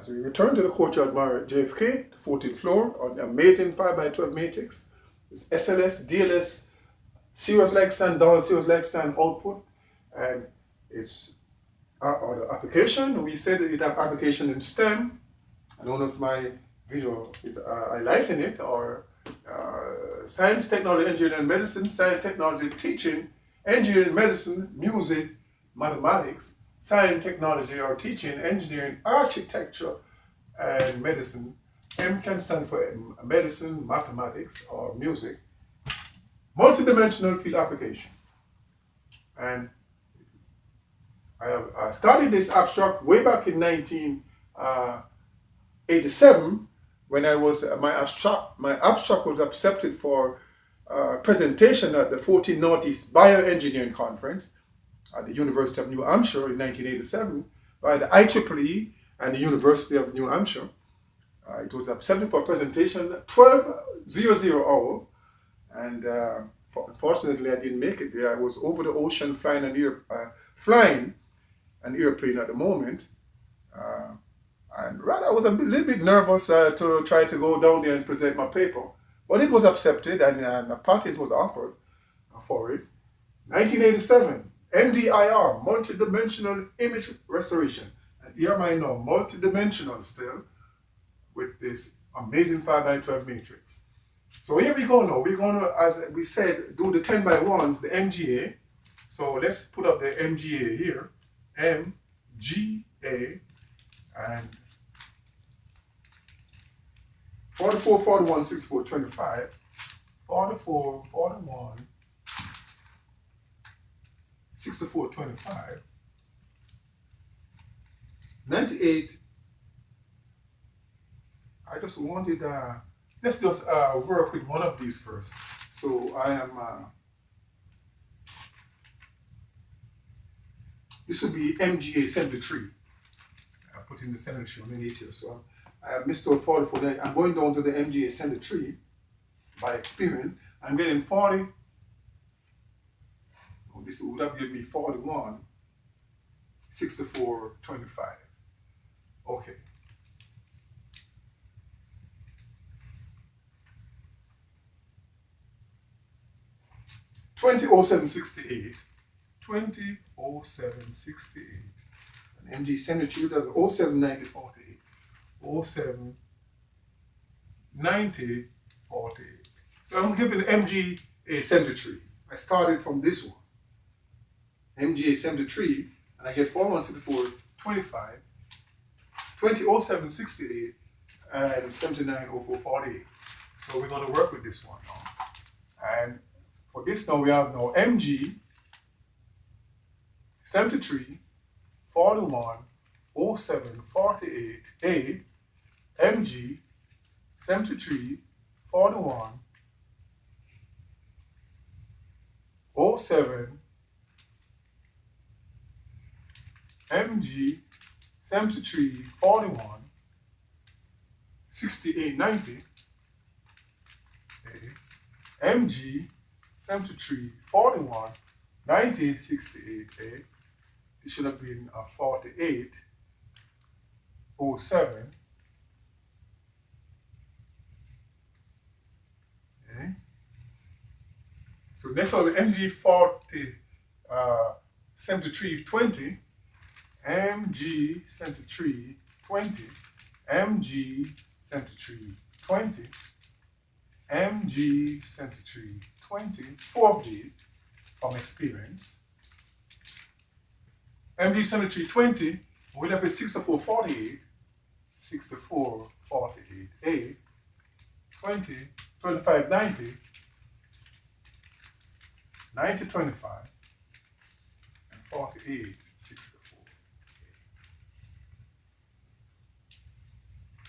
As we return to the Courtyard Marriott JFK, the 14th floor, on the amazing 5x12 matrix, it's SLS, DLS, series like sun, dollar series like sun output, and it's our the application. We said that it have application in STEM. I don't know if my video is highlighting it, or science, technology, engineering, and medicine, science, technology, teaching, engineering, medicine, music, mathematics, science, technology, or teaching, engineering, architecture, and medicine. M can stand for medicine, mathematics, or music. Multidimensional field application. And I started this abstract way back in 1987 when I was my abstract was accepted for presentation at the 14th Northeast Bioengineering Conference at the University of New Hampshire in 1987 by the IEEE and the University of New Hampshire. It was accepted for presentation 12:00 hour, and unfortunately I didn't make it there. I was over the ocean flying an airplane at the moment, and rather I was a little bit nervous to try to go down there and present my paper, but it was accepted, and a patent was offered for it. 1987, MDIR, multidimensional image restoration, and here I know multidimensional still, with this amazing 5x12 matrix. So here we go now. We're going to, as we said, do the 10x1s, the MGA. So let's put up the MGA here. MGA, and 44, 41, 64, 25, 44, 41, 64, 25, 98. I just wanted, let's just work with one of these first. So I am, this would be MGA 73. I put in the 73 on the here. So I missed out 44. Then I'm going down to the MGA 73 by experience. I'm getting 40. Oh, this would have given me 41, 64, 25. Okay. 200768, 200768, and MG Senator does 079048, 079048. So I'm giving MG a 73. I started from this one, MGA 73, and I get 4164, 25, 200768, and 790448. So we're going to work with this one now. And for this now, we have now MG 73, 41, 07, 48, A, MG 73, 41, 07, MG 73, 41, 68, 90, A, MG 73, 41, 1968A. It should have been 48, 07. Okay. So next one, MG 40, 73, 20, MG 73, 20, MG 73, 20, MG 73, 20, 4 of these from experience. MG 73, 20, we'll have a 6448, 6448A, 20, 25, 90, 90, 25, and 48, 64.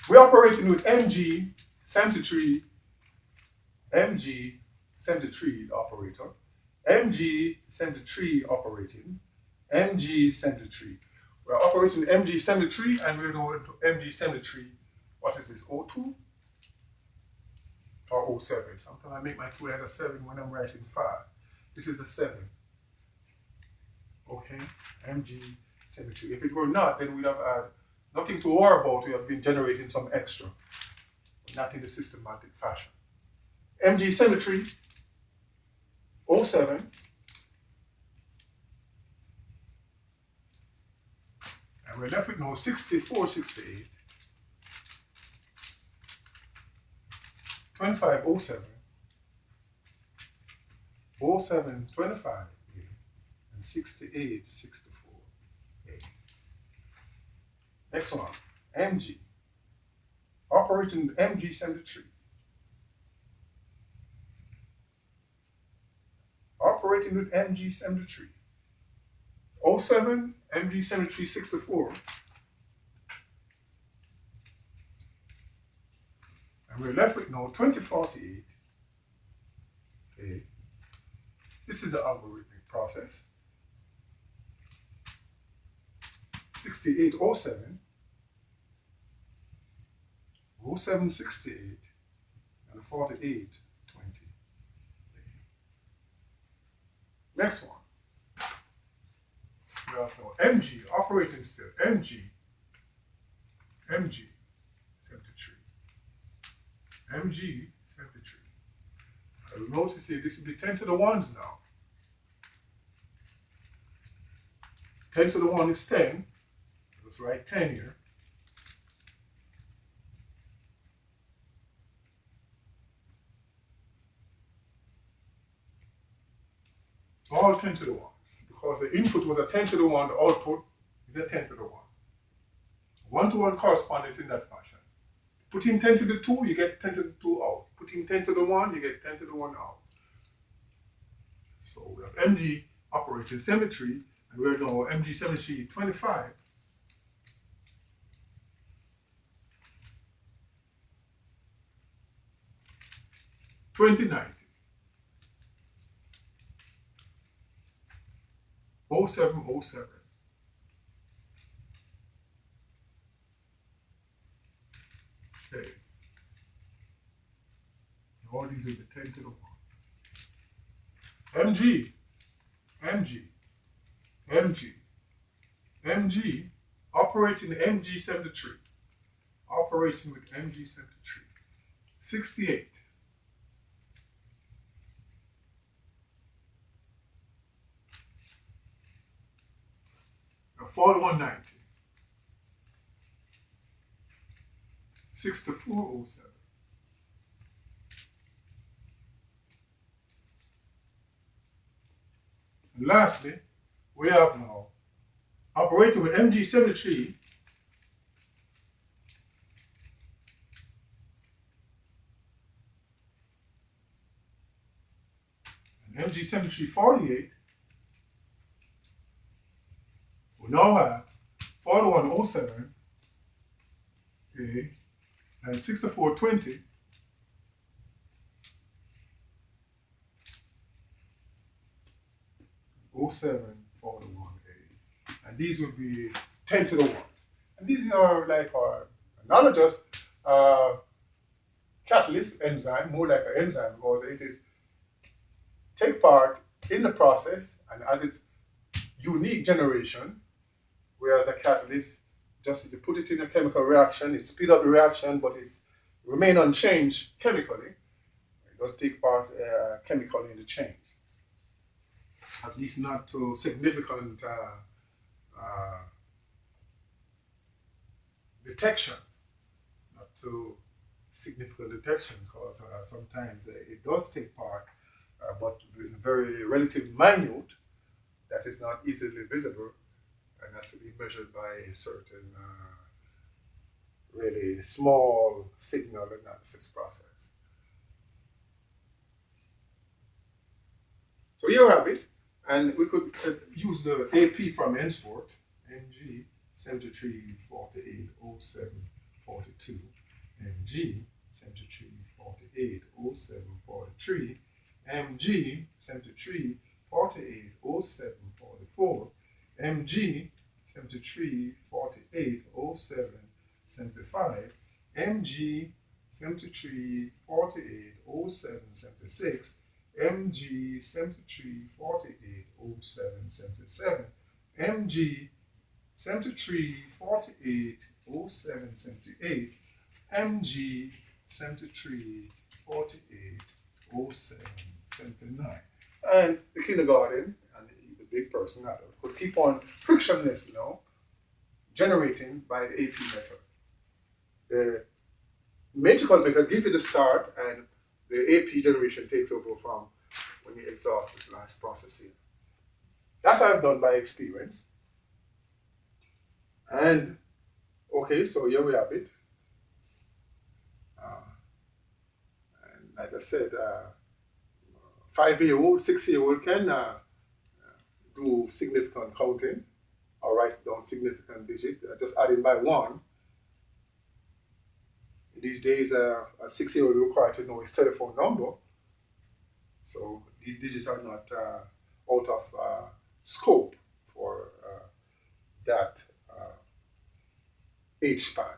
We're operating with MG 73, MG 73 operator, MG 73 operating, MG 73. We're operating MG 73 and we're going to MG 73. What is this, 02 or 07? Sometimes I make my 2 letter 7 when I'm writing fast. This is a 7. Okay, MG 73. If it were not, then we'd have had Nothing to worry about. We have been generating some extra, but not in the systematic fashion. MG symmetry 07. And we're left with now 64, 68, 25, 07, 07, 25, and 68, 64. Next one, MG. Operating with MG symmetry. Operating with MG symmetry. 07, MG symmetry 64. And we're left with now 2048. Okay. This is the algorithmic process. 6807, 0768, and 4820. Next one. We have now MG, operating still, MG 73. MG 73. I will notice here this will be 10 to the 1s now. 10 to the 1 is 10. Let's write 10 here. All 10 to the 1s. Because the input was a 10 to the 1, the output is a 10 to the 1. 1-to-1 correspondence in that fashion. Put in 10 to the 2, you get 10 to the 2 out. Put in 10 to the 1, you get 10 to the 1 out. So we have MG operating symmetry, and we're now MG symmetry 25. $20.90. 0707. Okay. All these are the 10 to the 1. MG, MG, MG, MG, operating MG 73. Operating with MG 73. 68. Now 4190. 6407. And lastly, we have now operating with MG symmetry and MG symmetry 48. We now have 4107, okay, and 6420. '07 41A, and these will be 10 to the 1. And these are like our analogous catalyst enzyme, more like an enzyme, because it is take part in the process and as its unique generation, whereas a catalyst, just you put it in a chemical reaction, it speeds up the reaction, but it's remain unchanged chemically. It doesn't take part chemically in the change. At least not to significant detection, not to significant detection, because sometimes it does take part, but very relatively minute, that is not easily visible, and has to be measured by a certain really small signal analysis process. So here you have it. And we could use the AP from henceforth, MG 73 48 07 42, MG 73 48 07 43, MG 73 48 07 44, MG 73 48 07 75, MG 73 48 07 76, MG 73 48 07 77, MG 73 48 07 78, MG 73 48 07 79. And the kindergarten and the big person adult could keep on frictionless, generating by the AP method. The matrix method give you the start, and the AP generation takes over from when you exhaust this last processing. That's what I've done by experience. And okay, so here we have it. And like I said, 5-year-old, 6-year-old can do significant counting or write down significant digit, just adding by one. These days, a 6-year-old required to know his telephone number. So these digits are not out of scope for that age span.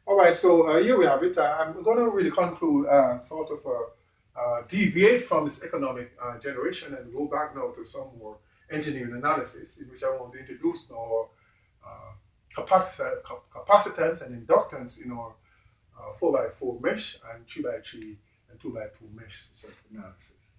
All right, so here we have it. I'm going to really conclude sort of deviate from this economic generation and go back now to some more engineering analysis, in which I want to introduce now capacitance and inductance in our 4x4 mesh and 3x3 and 2x2 mesh circuit analysis.